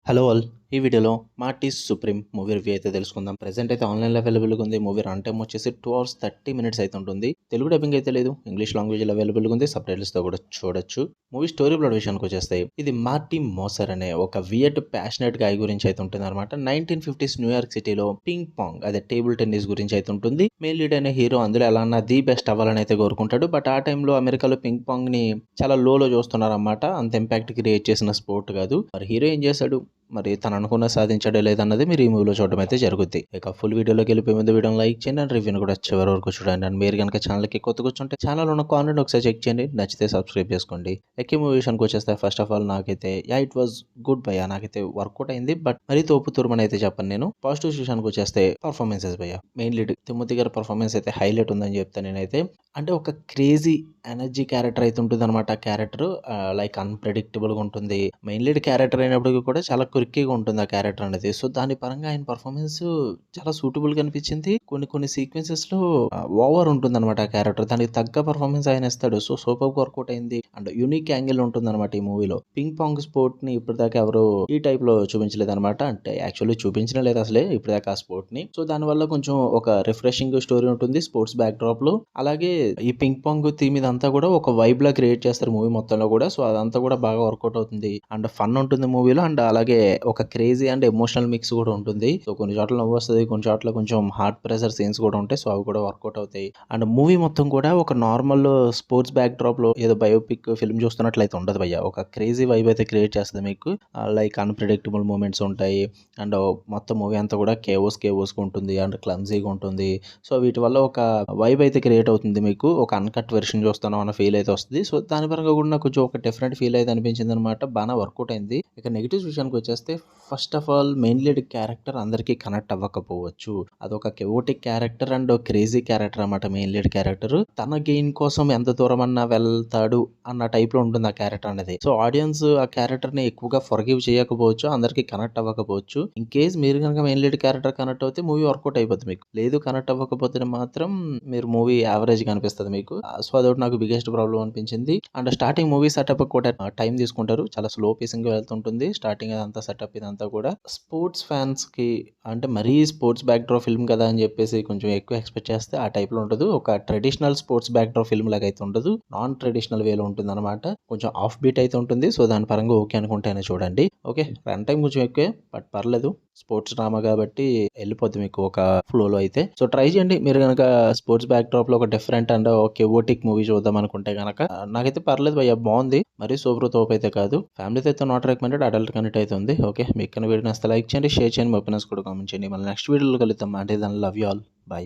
Hello all! ఈ వీడియోలో 'మార్టీస్ supreme' movie review అయితే తెలుసుకుందాం. ప్రెజెంట్ అయితే ఆన్‌లైన్‌లో అవైలబుల్‌గా ఉంది. మూవీ రన్ టైమ్ వచ్చేసి 2 అవర్స్ 30 మినిట్స్ అయితే ఉంటుంది. తెలుగు డబ్బింగ్ అయితే లేదు. ఇంగ్లీష్ లాంగ్వేజ్‌లో అవైలబుల్‌గా ఉంది. సబ్‌టైటిల్స్‌తో కూడా చూడొచ్చు. మూవీ స్టోరీ ప్లాట్ విషయానికొచ్చేస్తే ఇది మార్టీ మోసర్ అనే ఒక వియర్డ్ ప్యాషనేట్ గాయ్ గురించి అయితే ఉంటుందన్నమాట. 1950s న్యూయార్క్ సిటీలో పింగ్ పాంగ్ అదే టేబుల్ టెన్నిస్ గురించి అయితే ఉంటుంది. మెయిన్ లీడ్ అనే హీరో అందులో ఎలా అన్నా ది బెస్ట్ అవ్వాలని అయితే కోరుకుంటాడు. బట్ ఆ టైంలో అమెరికాలో పింగ్ పాంగ్‌ని చాలా లోలో చూస్తున్నారన్నమాట. అంత ఇంపాక్ట్ క్రియేట్ చేసిన స్పోర్ట్ కాదు. మరి హీరో ఏం చేశాడు? మరి తను అనుకున్నది సాధించాడో లేదన్నది మీరు ఈ మూవీలో చూడడం అయితే జరుగుద్ది. ఇక ఫుల్ వీడియోలోకి వెళ్ళిపోయే ముందు వీడియోని లైక్ చేయండి అండ్ రివ్యూని కూడా చివరి వరకు చూడండి. అండ్ మీరు కనుక ఛానల్కి కొత్తగా వచ్చుంటే ఛానల్ ఉన్న కాంటెంట్ ఒకసారి చెక్ చేయండి. నచ్చితే సబ్స్క్రైబ్ చేసుకోండి. ఎక్కి మూవీ విషయానికి వచ్చేస్తే ఫస్ట్ ఆఫ్ ఆల్ నాకైతే ఇట్ వాజ్ గుడ్ భయ్యా, నాకైతే వర్కౌట్ అయింది. బట్ మరీ తోపు తురుమని అయితే చెప్పను నేను. పాజిటివ్ విషయానికి వచ్చేస్తే పర్ఫార్మెన్సెస్ భయ్యా, మెయిన్ లీడ్ తిమ్మతి గారి పర్ఫార్మెన్స్ అయితే హైలైట్ ఉందని చెప్తాను నేనైతే. అంటే ఒక క్రేజీ ఎనర్జీ క్యారెక్టర్ అయితే ఉంటుంది అనమాట. ఆ క్యారెక్టర్ లైక్ అన్‌ప్రెడిక్టబుల్‌గా ఉంటుంది. మెయిన్ లీడ్ క్యారెక్టర్ అయినప్పటికీ కూడా చాలా క్విక్కీగా ఉంటుంది ఆ క్యారెక్టర్ అనేది. సో, దాని పరంగా ఆయన పర్ఫార్మెన్స్ చాలా సూటబుల్‌గా అనిపించింది. కొన్ని కొన్ని సీక్వెన్సెస్‌లో ఓవర్ ఉంటుందన్నమాట ఆ క్యారెక్టర్. దానికి తగ్గ పర్ఫార్మెన్స్ ఆయన ఇస్తాడు. సో, సూపర్‌గా వర్కౌట్ అయింది. అండ్ యూనిక్ యాంగిల్ ఉంటుందన్నమాట ఈ మూవీలో. పింగ్ పాంగ్ స్పోర్ట్‌ని ఇప్పటిదాకా ఎవరు ఈ టైప్‌లో చూపించలేదన్నమాట. అంటే యాక్చువల్లీ చూపించనే లేదు అసలే ఇప్పటిదాకా ఆ స్పోర్ట్‌ని. సో, దానివల్ల కొంచెం ఒక రిఫ్రెషింగ్ స్టోరీ ఉంటుంది స్పోర్ట్స్ బ్యాక్ డ్రాప్‌లో. అలాగే ఈ పింగ్ పాంగ్ థీమ్ ఇదంతా కూడా ఒక వైబ్‌లా క్రియేట్ చేస్తారు మూవీ మొత్తంలో కూడా. సో, అదంతా కూడా బాగా వర్కౌట్ అవుతుంది. అండ్ ఫన్ ఉంటుంది మూవీలో. అండ్ అలాగే ఒక క్రేజీ అండ్ ఎమోషనల్ మిక్స్ కూడా ఉంటుంది. సో, కొన్ని చోట్ల నవ్వొస్తది. కొన్ని చోట్ల కొంచెం హార్ట్ ప్రెషర్ సీన్స్ కూడా ఉంటాయి. సో, అవి కూడా వర్కౌట్ అవుతాయి. అండ్ మూవీ మొత్తం కూడా ఒక నార్మల్ స్పోర్ట్స్ బ్యాక్ డ్రాప్‌లో ఏదో బయోపిక్ ఫిల్మ్ చూస్తున్నట్లయితే ఉండదు భయ్య. ఒక క్రేజీ వైబ్ అయితే క్రియేట్ చేస్తది మీకు. లైక్ అన్‌ప్రెడిక్టబుల్ మూమెంట్స్ ఉంటాయి. అండ్ మొత్తం మూవీ అంతా కూడా కేవోస్‌గా ఉంటుంది. అండ్ క్లమ్జీగా ఉంటుంది. సో, వీటి వల్ల ఒక వైబ్ అయితే క్రియేట్ అవుతుంది మీకు. ఒక అన్‌కట్ వెర్షన్ చూస్తున్నాం అన్న ఫీల్ అయితే వస్తది. సో, దాని పరంగా కూడా నాకు కొంచెం ఒక డిఫరెంట్ ఫీల్ అయితే అనిపించిందనమాట. బానే వర్కౌట్ అయింది. ఇక నెగెటివ్స్ విషయానికి వచ్చేస్తే first of all main lead character అందరికీ కనెక్ట్ అవ్వకపోవచ్చు. అదొక కెవోటిక్ క్యారెక్టర్ అండ్ క్రేజీ క్యారెక్టర్ అన్నమాట మెయిన్ లీడ్ క్యారెక్టర్. తన గెయిన్ కోసం ఎంత దూరమన్నా వెళ్తాడు అన్న టైప్‌లో ఉంటుంది ఆ క్యారెక్టర్ అనేది. సో, ఆడియన్స్ ఆ క్యారెక్టర్‌ని ఎక్కువగా ఫర్‌గివ్ చేయకపోవచ్చు. అందరికీ కనెక్ట్ అవ్వకపోవచ్చు. ఇన్ కేస్ మీరు గనుక మెయిన్ లీడ్ క్యారెక్టర్ కనెక్ట్ అవుతే మూవీ వర్కౌట్ అయిపోద్ది మీకు. లేదు కనెక్ట్ అవ్వకపోతే మాత్రం మీరు మూవీ యావరేజ్‌గా అనిపిస్తది మీకు. సో, అదొకటి నాకు బిగ్గెస్ట్ ప్రాబ్లమ్ అనిపించింది. అండ్ స్టార్టింగ్ మూవీ సెటప్ కూడా టైం తీసుకుంటారు. చాలా స్లో పేసింగ్‌గా వెళ్తుంటుంది. స్టార్టింగ్ అదంతా సెటప్ ఇదంతా కూడా. స్పోర్ట్స్ ఫ్యాన్స్‌కి అంటే మరీ స్పోర్ట్స్ బ్యాక్ డ్రాప్ ఫిల్మ్ కదా అని చెప్పేసి కొంచెం ఎక్కువ ఎక్స్‌పెక్ట్ చేస్తే ఆ టైప్‌లో ఉండదు. ఒక traditional sports back drop film లాగా అయితే ఉండదు. నాన్ ట్రెడిషనల్ వేలో ఉంటుందన్నమాట. కొంచెం ఆఫ్ బీట్ అయితే ఉంటుంది. సో, దాని పరంగా ఓకే అనుకుంటేనే చూడండి. ఓకే. రన్ టైమ్ కొంచెం ఎక్కువే. బట్ పర్లేదు. స్పోర్ట్స్ డ్రామా కాబట్టి ఎళ్ళిపోద్ది మీకు ఒక ఫ్లోలో అయితే. సో, ట్రై చేయండి. మీరు గనక స్పోర్ట్స్ బ్యాక్ డ్రాప్‌లో ఒక డిఫరెంట్ అండ్ కెవోటిక్ మూవీ చూద్దాం అనుకుంటే గనక నాకైతే పర్లేదు భయ్యా, బావుంది. మరీ సూపర్ తోపైతే కాదు. ఫ్యామిలీతో అయితే నాట్ రికమెండెడ్. అడల్ట్ కంటెంట్ అయితే ఉంది. ఓకే. మీకు కనుక వీడియో నచ్చితే లైక్ చేయండి, షేర్ చేయండి, మీ ఒపీనియన్స్ కూడా కామెంట్ చేయండి. మళ్ళీ నెక్స్ట్ వీడియోలో కలుద్దాం. అంటే దాన్ని లవ్ యూ ఆల్. బై.